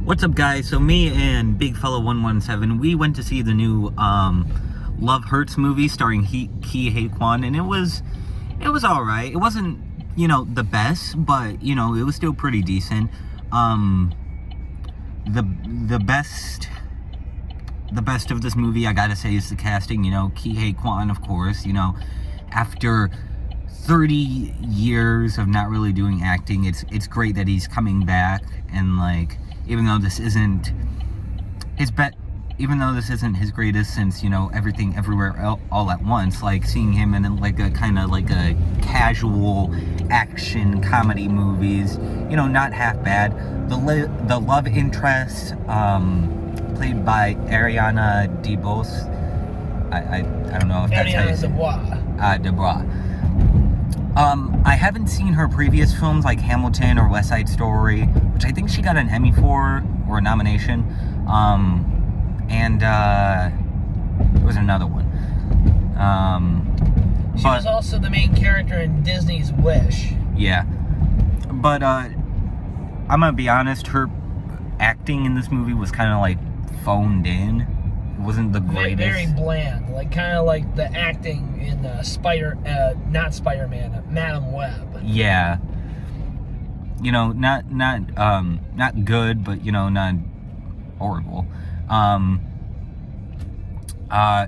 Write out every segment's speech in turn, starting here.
What's up, guys? So me and Big Fella 117, we went to see the new Love Hurts movie starring Ke Huy Quan, and it was all right. It wasn't, the best, but it was still pretty decent. The best of this movie, I gotta say, is the casting. Ke Huy Quan, of course. After 30 years of not really doing acting, it's great that he's coming back, and even though this isn't his his greatest since Everything Everywhere All at Once, seeing him in a kind of a casual action comedy movies, not half bad. The love interest, played by Ariana DeBose, I don't know if that's how you say it. DeBois. I haven't seen her previous films like Hamilton or West Side Story, which I think she got an Emmy for, or a nomination. And there was another one. She was also the main character in Disney's Wish. Yeah. But I'm gonna be honest, her acting in this movie was kind of phoned in. It wasn't the greatest. Very bland, kind of like the acting in not Spider-Man, Madam Web. Yeah. Not good, but not horrible.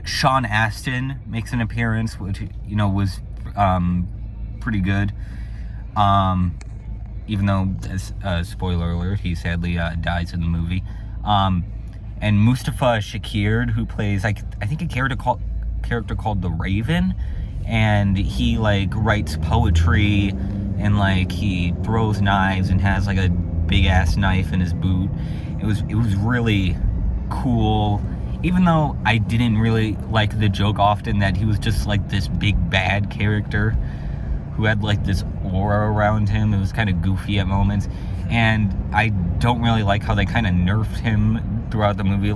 Sean Astin makes an appearance, which was pretty good. Even though, spoiler alert, he sadly dies in the movie. And Mustafa Shakir, who plays I think a character called the Raven, and he writes poetry, and he throws knives and has a big ass knife in his boot. It was really cool, even though I didn't really like the joke often that he was just this big bad character who had this aura around him. It was kind of goofy at moments, and I don't really like how they kind of nerfed him throughout the movie.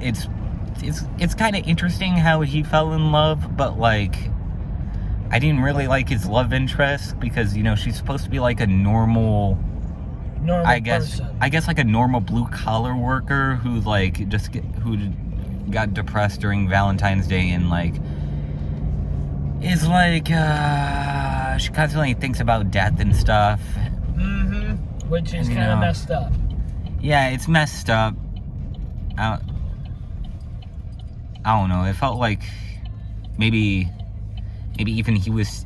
It's kind of interesting how he fell in love, but I didn't really like his love interest, because she's supposed to be a normal person. I guess a normal blue collar worker who who got depressed during Valentine's Day, and is she constantly thinks about death and stuff. Which is kind of messed up. Yeah, it's messed up. I don't know. It felt like maybe even he was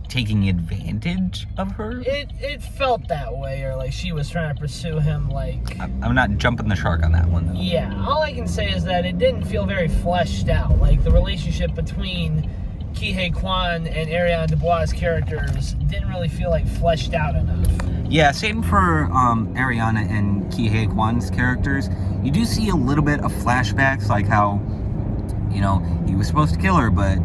taking advantage of her. It felt that way, or she was trying to pursue him. I'm not jumping the shark on that one, though. Yeah, all I can say is that it didn't feel very fleshed out. The relationship between Ke Huy Quan and Ariana DeBois' characters didn't really feel fleshed out enough. Yeah, same for Ariana and Ke Huy Quan's characters. You do see a little bit of flashbacks, how he was supposed to kill her, but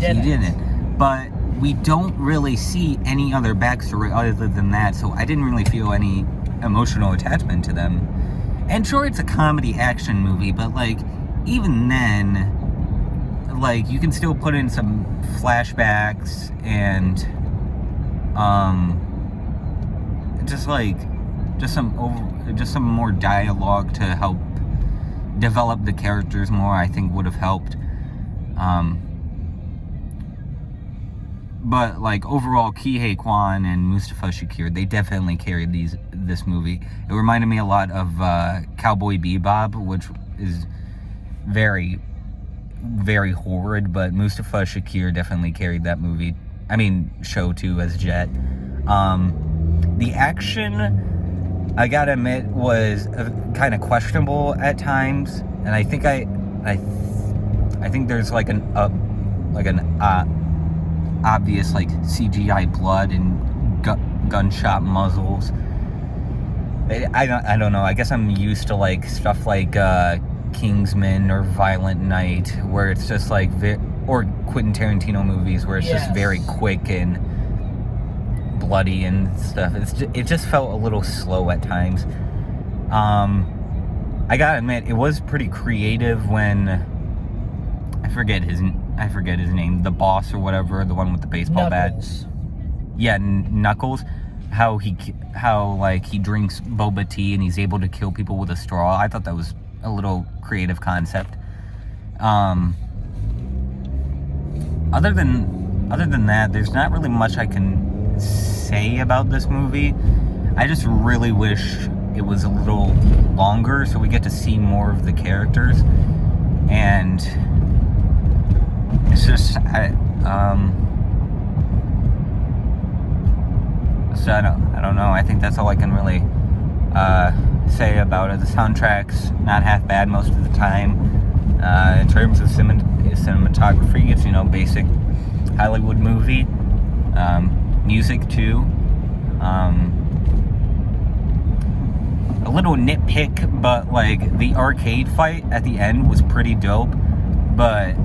he didn't. But we don't really see any other backstory other than that, so I didn't really feel any emotional attachment to them. And sure, it's a comedy action movie, but even then, you can still put in some flashbacks and just some more dialogue to help develop the characters more, I think would have helped. But overall, Ke Huy Quan and Mustafa Shakir, they definitely carried this movie. It reminded me a lot of Cowboy Bebop, which is very, very horrid, but Mustafa Shakir definitely carried that show too, as Jet. The action, I gotta admit, was kind of questionable at times, and I think there's an obvious CGI blood and gunshot muzzles. I don't know. I guess I'm used to stuff Kingsman or Violent Night, where it's just or Quentin Tarantino movies where it's just very quick and bloody and stuff. It just felt a little slow at times. I gotta admit, it was pretty creative when I forget his name, the boss or whatever, the one with the baseball bat. Knuckles. Yeah, Knuckles. how like he drinks boba tea and he's able to kill people with a straw. I thought that was a little creative concept. Other than that, there's not really much I can say about this movie. I just really wish it was a little longer so we get to see more of the characters. And it's just, so I don't know. I think that's all I can really say about it. The soundtrack's not half bad most of the time. In terms of cinematography, it's, basic Hollywood movie. Music too. A little nitpick, but like the arcade fight at the end was pretty dope. But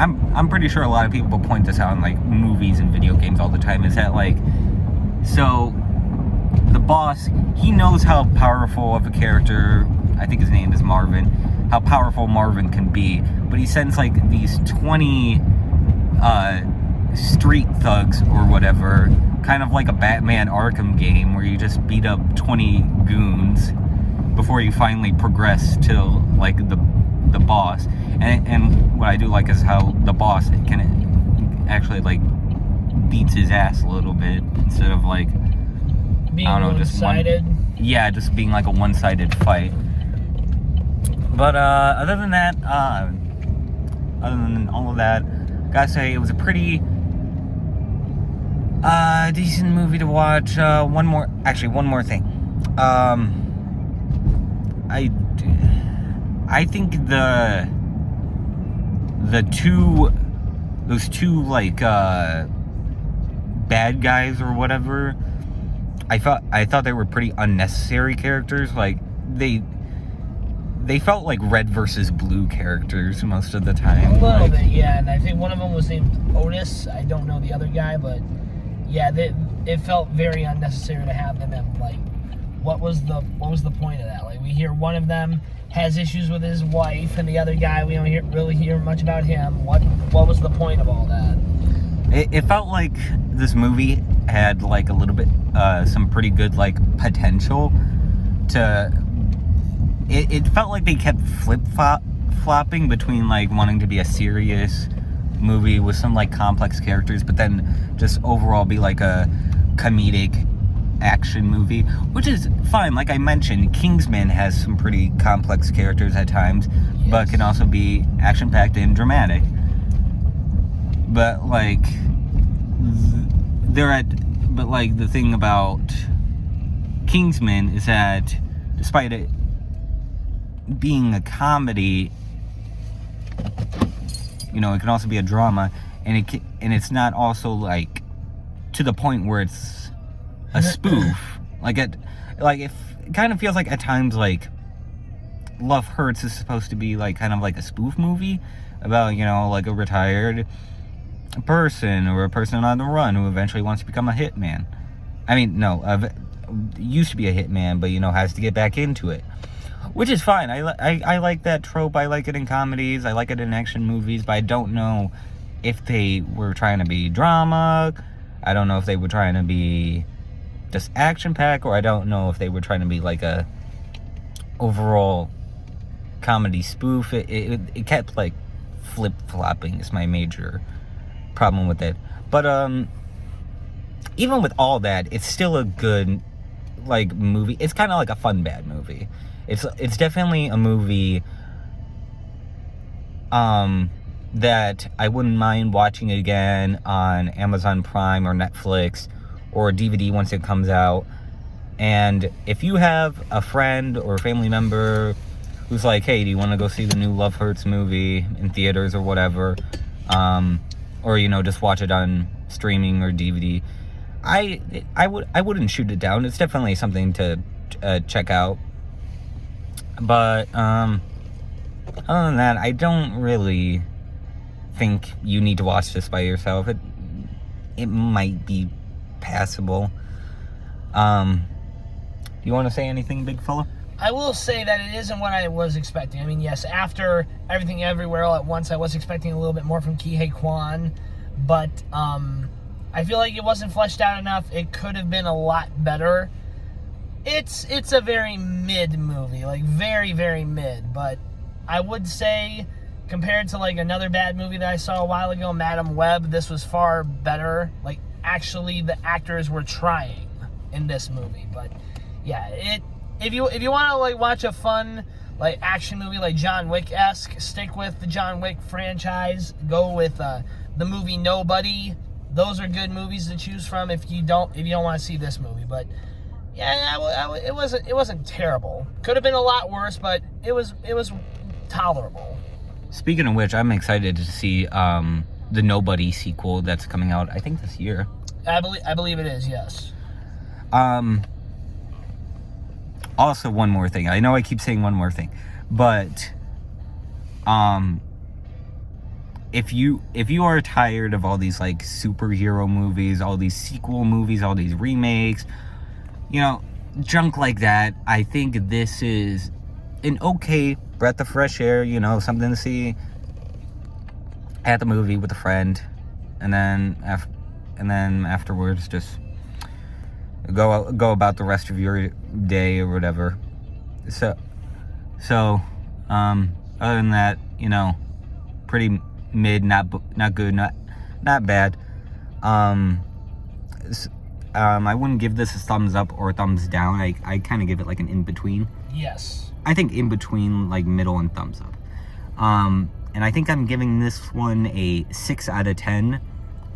I'm pretty sure a lot of people will point this out in like movies and video games all the time. Is that like, so the boss, he knows how powerful of a character, I think his name is Marvin, how powerful Marvin can be, but he sends like these 20 street thugs or whatever, kind of like a Batman Arkham game where you just beat up 20 goons before you finally progress to like the boss. And what I do like is how the boss can actually like beats his ass a little bit instead of like being I don't know, one-sided. Just being like a one-sided fight. But other than all of that, gotta say it was a pretty decent movie to watch. One more thing. I think those two like bad guys or whatever, I thought they were pretty unnecessary characters. Like they felt like red versus blue characters most of the time. A little bit, yeah. And I think one of them was named Otis. I don't know the other guy, but yeah, it felt very unnecessary to have them in. Like, what was the point of that? Like, we hear one of them has issues with his wife, and the other guy we don't really hear much about him. What was the point of all that? It felt like this movie had like a little bit some pretty good like potential to. It felt like they kept flip-flopping between like wanting to be a serious movie with some like complex characters, but then just overall be like a comedic action movie, which is fine. Like I mentioned, Kingsman has some pretty complex characters at times, yes, but can also be action-packed and dramatic. But like the thing about Kingsman is that despite it being a comedy, it can also be a drama, and it's not also like to the point where it's a spoof. It kind of feels like at times like Love Hurts is supposed to be like kind of like a spoof movie about like a retired person or a person on the run who eventually wants to become a hitman. I mean, no, used to be a hitman, but has to get back into it. Which is fine. I like that trope. I like it in comedies. I like it in action movies. But I don't know if they were trying to be drama. I don't know if they were trying to be just action-packed. Or I don't know if they were trying to be like a overall comedy spoof. It kept like flip-flopping is my major problem with it. But even with all that, it's still a good like movie. It's kind of like a fun bad movie. It's definitely a movie that I wouldn't mind watching again on Amazon Prime or Netflix or DVD once it comes out. And if you have a friend or a family member who's like, hey, do you want to go see the new Love Hurts movie in theaters or whatever, or just watch it on streaming or DVD, I wouldn't shoot it down. It's definitely something to check out. But other than that, I don't really think you need to watch this by yourself. It might be passable. Do you want to say anything, big fella? I will say that it isn't what I was expecting. I mean, yes, after Everything Everywhere All at Once, I was expecting a little bit more from Ke Huy Quan, but I I feel like it wasn't fleshed out enough. It could have been a lot better. It's a very mid movie, like very, very mid. But I would say, compared to like another bad movie that I saw a while ago, Madam Web, this was far better. Like, actually, the actors were trying in this movie. But yeah, if you want to like watch a fun like action movie like John Wick-esque, stick with the John Wick franchise. Go with the movie Nobody. Those are good movies to choose from if you don't want to see this movie. But yeah, it wasn't terrible. Could have been a lot worse, but it was tolerable. Speaking of which, I'm excited to see the Nobody sequel that's coming out, I think, this year. I believe it is, yes. Also, one more thing. I know I keep saying one more thing, but if you are tired of all these like superhero movies, all these sequel movies, all these remakes, junk like that, I think this is an okay breath of fresh air, something to see at the movie with a friend, and then afterwards just go about the rest of your day or whatever. So other than that, pretty mid, not good, not bad. I wouldn't give this a thumbs up or a thumbs down. I kind of give it like an in between. Yes. I think in between, like middle and thumbs up. And I think I'm giving this one a 6 out of 10.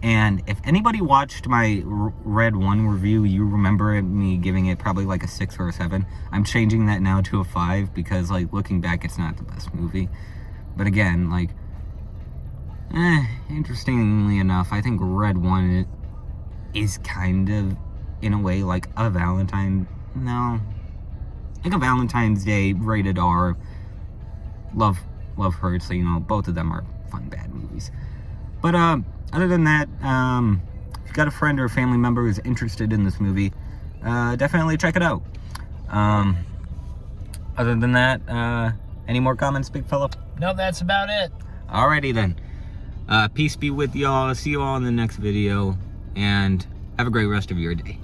And if anybody watched my Red 1 review, you remember me giving it probably like a 6 or a 7. I'm changing that now to a 5 because, like, looking back, it's not the best movie. But again, like, interestingly enough, I think Red 1 is kind of, in a way, like a Valentine's Day rated R. Love Hurts, so, both of them are fun, bad movies. But, other than that, if you've got a friend or a family member who's interested in this movie, definitely check it out. Other than that, any more comments, big fella? No, that's about it. Alrighty then. Peace be with y'all. See you all in the next video, and have a great rest of your day.